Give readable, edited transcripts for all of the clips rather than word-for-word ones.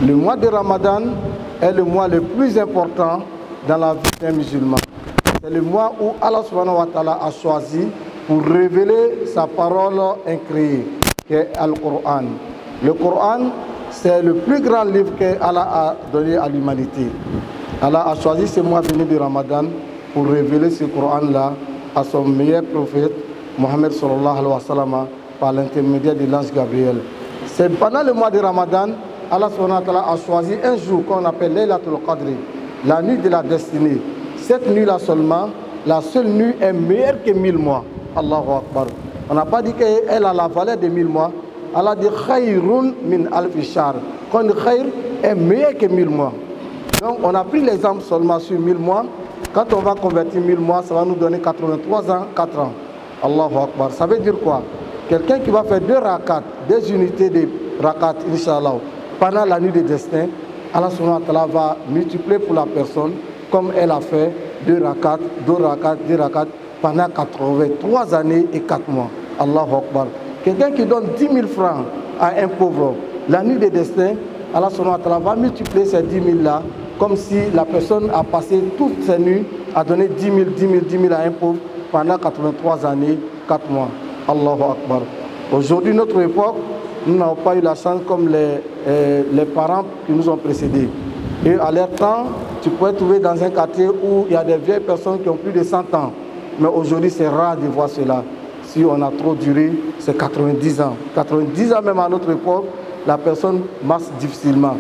Le mois de Ramadan est le mois le plus important dans la vie d'un musulman. C'est le mois où Allah subhanahu wa ta'ala a choisi pour révéler sa parole incréée, qui est Al-Qur'an. Le Coran, c'est le plus grand livre que Allah a donné à l'humanité. Allah a choisi ce mois venu du Ramadan pour révéler ce Coran-là à son meilleur prophète, Mohammed sallallahu alayhi wa sallam, par l'intermédiaire de l'ange Gabriel. C'est pendant le mois de Ramadan, Allah subhanahu wa ta'ala a choisi un jour qu'on appelle Laylatul Qadr, la nuit de la destinée. Cette nuit-là seulement, la seule nuit est meilleure que 1000 mois. Allahu Akbar. On n'a pas dit qu'elle a la valeur de 1000 mois. Allah dit Khayrun min alfi shahr. Quand le Khayr est meilleur que 1000 mois. Donc on a pris l'exemple seulement sur 1000 mois. Quand on va convertir 1000 mois, ça va nous donner 83 ans, 4 ans. Allahu Akbar. Ça veut dire quoi? Quelqu'un qui va faire 2 rakats, 2 unités de rakats, Inch'Allah, pendant la nuit de destin, Allah subhanahu wa ta'ala va multiplier pour la personne comme elle a fait 2 rakats, 2 rakats, 2 rakats pendant 83 années et 4 mois. Allahu Akbar. Quelqu'un qui donne 10 000 francs à un pauvre, la nuit de destin, Allah subhanahu wa ta'ala va multiplier ces 10 000 là, comme si la personne a passé toutes ses nuits à donner 10 000, 10 000, 10 000 à un pauvre pendant 83 années, 4 mois. Allahu Akbar. Aujourd'hui, notre époque, nous n'avons pas eu la chance comme les parents qui nous ont précédés. Et à leur temps, tu pourrais trouver dans un quartier où il y a des vieilles personnes qui ont plus de 100 ans. Mais aujourd'hui, c'est rare de voir cela. Si on a trop duré, c'est 90 ans. 90 ans même à notre époque, la personne marche difficilement.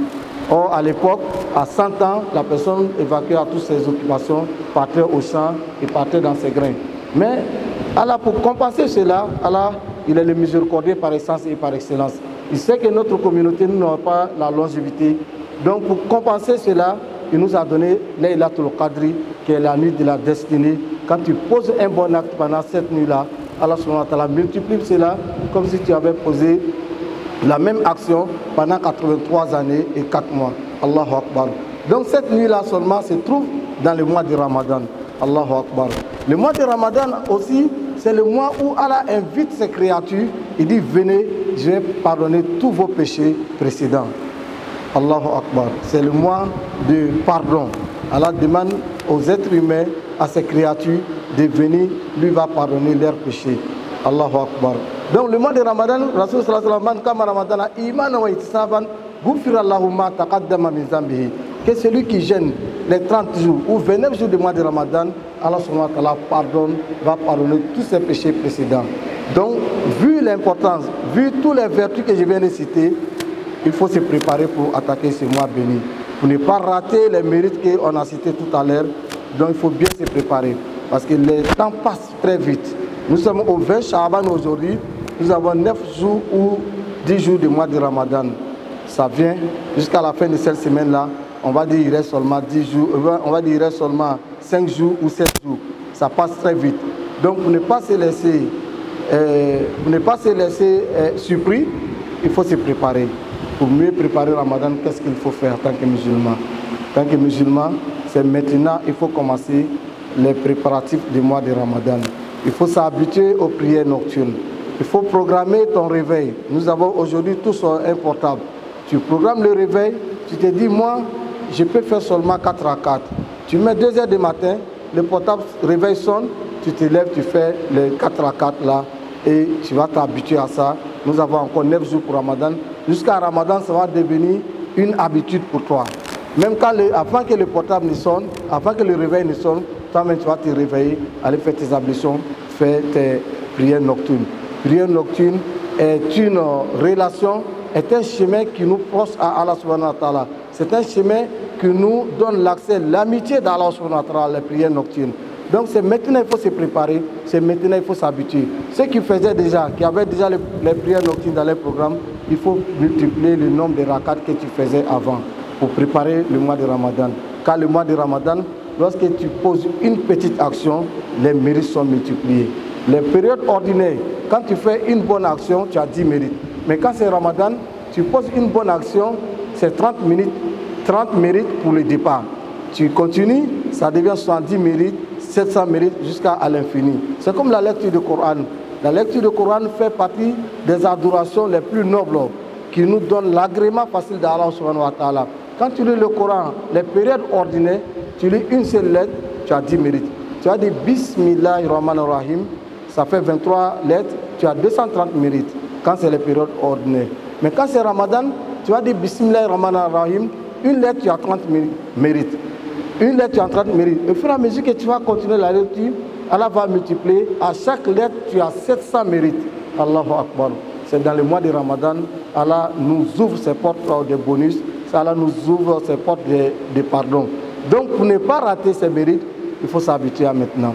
Or, à l'époque, à 100 ans, la personne évacuait à toutes ses occupations, partait au champ et partait dans ses grains. Mais Allah, pour compenser cela, Allah, il est le miséricordieux par essence et par excellence. Il sait que notre communauté n'a pas la longévité. Donc, pour compenser cela, il nous a donné Laylatul Qadr, qui est la nuit de la destinée. Quand tu poses un bon acte pendant cette nuit-là, Allah subhanahu wa ta'ala multiplie cela comme si tu avais posé la même action pendant 83 années et 4 mois. Allahu Akbar. Donc cette nuit-là seulement se trouve dans le mois de Ramadan. Allahu Akbar. Le mois de Ramadan aussi, c'est le mois où Allah invite ses créatures. Il dit, venez, je vais pardonner tous vos péchés précédents. Allahu Akbar. C'est le mois de pardon. Allah demande aux êtres humains, à ses créatures, de venir, lui va pardonner leurs péchés. Allahu Akbar. Donc le mois de Ramadan, Rasul sallallahu alayhi wa sallam, kama Ramadan, iman wa ihtisaban, ghufira Allahu ma taqaddama min zambihi. Que celui qui gêne les 30 jours ou 29 jours du mois de Ramadan, Allah subhanahu wa ta'ala va pardonner tous ses péchés précédents. Donc, vu l'importance, vu toutes les vertus que je viens de citer, il faut se préparer pour attaquer ce mois béni. Pour ne pas rater les mérites qu'on a cités tout à l'heure. Donc, il faut bien se préparer. Parce que le temps passe très vite. Nous sommes au 20 Sha'ban aujourd'hui. Nous avons 9 jours ou 10 jours du mois de Ramadan. Ça vient jusqu'à la fin de cette semaine-là. On va dire qu'il reste seulement 10 jours. On va dire qu'il reste seulement 5 jours ou 7 jours. Ça passe très vite. Donc, pour ne pas se laisser, surpris, il faut se préparer. Pour mieux préparer le Ramadan, qu'est-ce qu'il faut faire en tant que musulman? En tant que musulman, c'est maintenant, il faut commencer les préparatifs du mois de Ramadan. Il faut s'habituer aux prières nocturnes. Il faut programmer ton réveil. Nous avons aujourd'hui tous un portable. Tu programmes le réveil, tu te dis, moi, je peux faire seulement 4 à 4. Tu mets 2 heures du matin, le portable réveil sonne, tu te lèves, tu fais les 4 à 4 là, et tu vas t'habituer à ça. Nous avons encore 9 jours pour Ramadan. Jusqu'à Ramadan, ça va devenir une habitude pour toi. Même avant que le portable ne sonne, avant que le réveil ne sonne, toi-même tu vas te réveiller, aller faire tes ablutions, faire tes prières nocturnes. Prière nocturne est une relation, est un chemin qui nous proche à Allah subhanahu wa ta'ala. C'est un chemin qui nous donne l'accès, l'amitié d'Allah subhanahu wa ta'ala, les prières nocturnes. Donc c'est maintenant qu'il faut se préparer, c'est maintenant qu'il faut s'habituer. Ceux qui faisaient déjà, qui avaient déjà les prières nocturnes dans les programmes, il faut multiplier le nombre de rakats que tu faisais avant pour préparer le mois de Ramadan. Car le mois de Ramadan, lorsque tu poses une petite action, les mérites sont multipliés. Les périodes ordinaires, quand tu fais une bonne action, tu as 10 mérites. Mais quand c'est Ramadan, tu poses une bonne action, c'est 30 mérites pour le départ. Tu continues, ça devient 70 mérites, 700 mérites jusqu'à l'infini. C'est comme la lecture du Coran. La lecture du Coran fait partie des adorations les plus nobles qui nous donne l'agrément facile d'Allah subhanahu wa ta'ala. Quand tu lis le Coran, les périodes ordinaires, tu lis une seule lettre, tu as 10 mérites. Tu as dit Bismillahirrahmanirrahim, ça fait 23 lettres, tu as 230 mérites quand c'est les périodes ordinaires. Mais quand c'est Ramadan, tu as dit Bismillahirrahmanirrahim, une lettre, tu as 30 mérites. Une lettre, tu as 30 mérites. Au fur et à mesure que tu vas continuer la lecture, Allah va multiplier. À chaque lettre, tu as 700 mérites. Allahu Akbar. C'est dans le mois de Ramadan, Allah nous ouvre ses portes de bonus, Allah nous ouvre ses portes de pardon. Donc, pour ne pas rater ses mérites, il faut s'habituer à maintenant.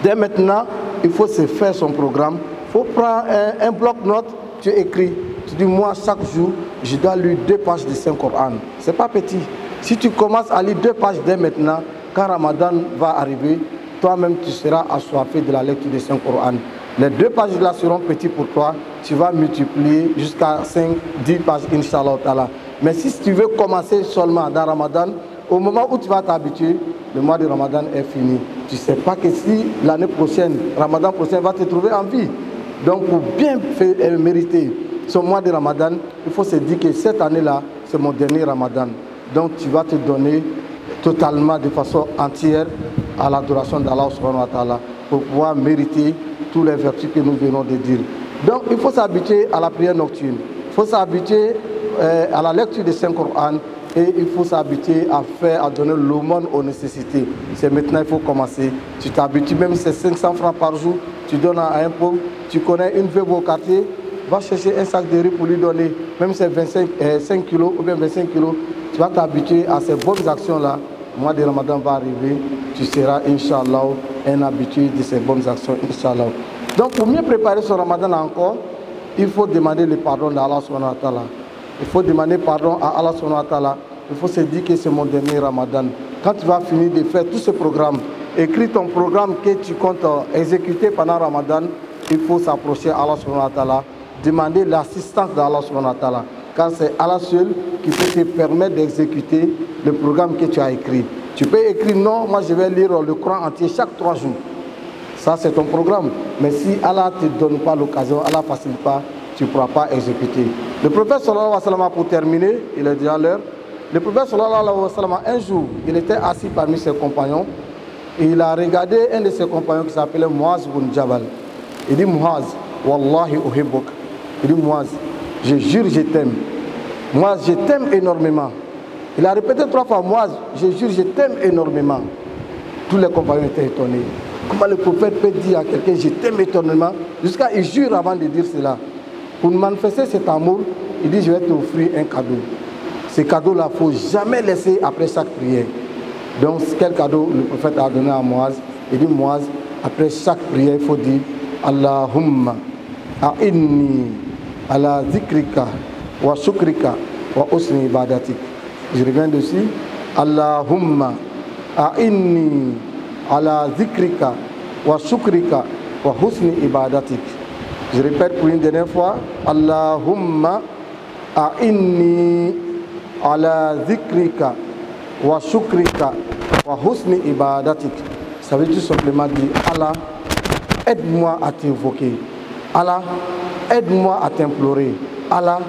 Dès maintenant, il faut se faire son programme. Il faut prendre un bloc-notes, tu écris. Tu dis, moi, chaque jour, je dois lire 2 pages du Saint-Coran. Ce n'est pas petit. Si tu commences à lire 2 pages dès maintenant, quand Ramadan va arriver, toi-même, tu seras assoiffé de la lecture du Saint-Coran. Les 2 pages là seront petits pour toi. Tu vas multiplier jusqu'à 5, 10 pages, Inch'Allah ta'ala. Mais si tu veux commencer seulement dans Ramadan, au moment où tu vas t'habituer, le mois de Ramadan est fini. Tu ne sais pas que si l'année prochaine, Ramadan prochain, va te trouver en vie. Donc pour bien mériter ce mois de Ramadan, il faut se dire que cette année-là, c'est mon dernier Ramadan. Donc tu vas te donner totalement, de façon entière, à l'adoration d'Allah subhanahu wa ta'ala pour pouvoir mériter tous les vertus que nous venons de dire. Donc il faut s'habituer à la prière nocturne, il faut s'habituer à la lecture du Saint-Coran et il faut s'habituer à donner l'aumône aux nécessités. C'est maintenant qu'il faut commencer. Tu t'habitues, même si c'est 500 francs par jour, tu donnes à un pauvre, tu connais une veuve au quartier, va chercher un sac de riz pour lui donner, même si c'est 5 kilos ou bien 25 kilos, tu vas t'habituer à ces bonnes actions-là. Le mois de Ramadan va arriver, tu seras, Inch'Allah, un habitué de ces bonnes actions, Inch'Allah. Donc, pour mieux préparer ce Ramadan encore, il faut demander le pardon d'Allah subhanahu wa ta'ala. Il faut demander pardon à Allah subhanahu wa ta'ala. Il faut se dire que c'est mon dernier Ramadan. Quand tu vas finir de faire tout ce programme, écris ton programme que tu comptes exécuter pendant Ramadan, il faut s'approcher à Allah subhanahu wa ta'ala, demander l'assistance d'Allah subhanahu wa ta'ala. Car c'est Allah seul qui peut te permettre d'exécuter le programme que tu as écrit. Tu peux écrire non, moi je vais lire le Coran entier chaque 3 jours. Ça c'est ton programme. Mais si Allah ne te donne pas l'occasion, Allah ne facilite pas, tu ne pourras pas exécuter. Le prophète sallallahu alayhi wa sallam, pour terminer, il est déjà l'heure. Le prophète sallallahu alayhi wa sallam, un jour, il était assis parmi ses compagnons et il a regardé un de ses compagnons qui s'appelait Muaz ibn Jabal. Il dit Muaz, Wallahi uhibbuk. Il dit Muaz, je jure, je t'aime. Muaz, je t'aime énormément. Il a répété 3 fois, Muaz, je jure, je t'aime énormément. Tous les compagnons étaient étonnés. Comment le prophète peut dire à quelqu'un, je t'aime énormément, jusqu'à il jure avant de dire cela. Pour manifester cet amour, il dit, je vais t'offrir un cadeau. Ce cadeau-là, il ne faut jamais laisser après chaque prière. Donc, quel cadeau le prophète a donné à Muaz? Il dit, Muaz, après chaque prière, il faut dire, Allahumma a'inni ala zikrika wa shukrika wa husni ibadatik. Je reviens dessus. Allahumma a'inni ala zikrika wa shukrika wa husni ibadatik. Je répète pour une dernière fois. Allahumma a'inni ala zikrika wa shukrika wa husni ibadatik. Ça veut tout simplement dire, Allah, aide-moi à t'invoquer. Allah, aide-moi à t'implorer. Allah,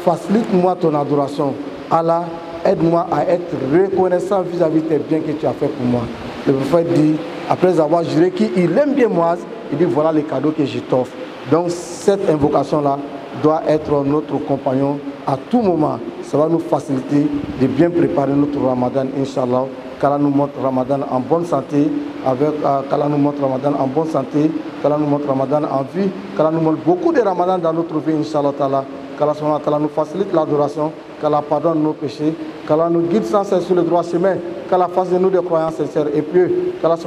facilite-moi ton adoration. Allah, aide-moi à être reconnaissant vis-à-vis des biens que tu as fait pour moi. Le prophète dit, après avoir juré qu'il aime bien Muaz, il dit, voilà les cadeaux que je t'offre. Donc cette invocation-là doit être notre compagnon à tout moment. Ça va nous faciliter de bien préparer notre Ramadan, Inch'Allah. Qu'Allah nous montre Ramadan en bonne santé, qu'Allah nous montre Ramadan en bonne santé, qu'Allah nous montre Ramadan en vie, qu'Allah nous montre beaucoup de Ramadan dans notre vie, Inch'Allah ta'ala. Qu'Allah nous facilite l'adoration, qu'Allah pardonne nos péchés, qu'Allah nous guide sans cesse sur le droit chemin, qu'Allah fasse de nous des croyants sincères et pieux, qu'Allah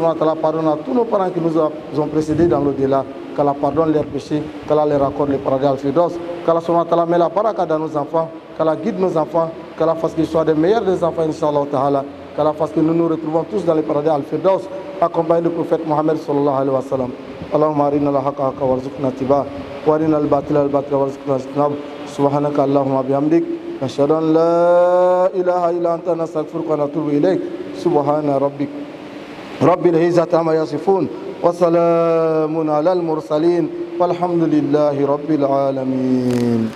pardonne à tous nos parents qui nous ont précédés dans l'au-delà, qu'Allah pardonne leurs péchés, qu'Allah les raccorde les paradis al-Firdaus, qu'Allah met la baraka dans nos enfants, qu'Allah guide nos enfants, qu'Allah fasse qu'ils soient des meilleurs des enfants, Inch'Allah ta'ala, qu'Allah fasse que nous nous retrouvons tous dans les paradis al-Firdaus, accompagnés du prophète Mohammed sallallahu alayhi wa sallam. Allahumma arina al-haqqa haqqa warzuqna ittiba'a wa arina al-batila al-batila warzuqna ijtinab. Subhanaka Allahumma bihamdik, nashhadu an la ilaha illa anta, nastaghfiruka wa natubu ilayk. Subhana rabbik rabbil izzati amma yasifun wa salamun ala al-mursalin walhamdulillahi rabbil alamin.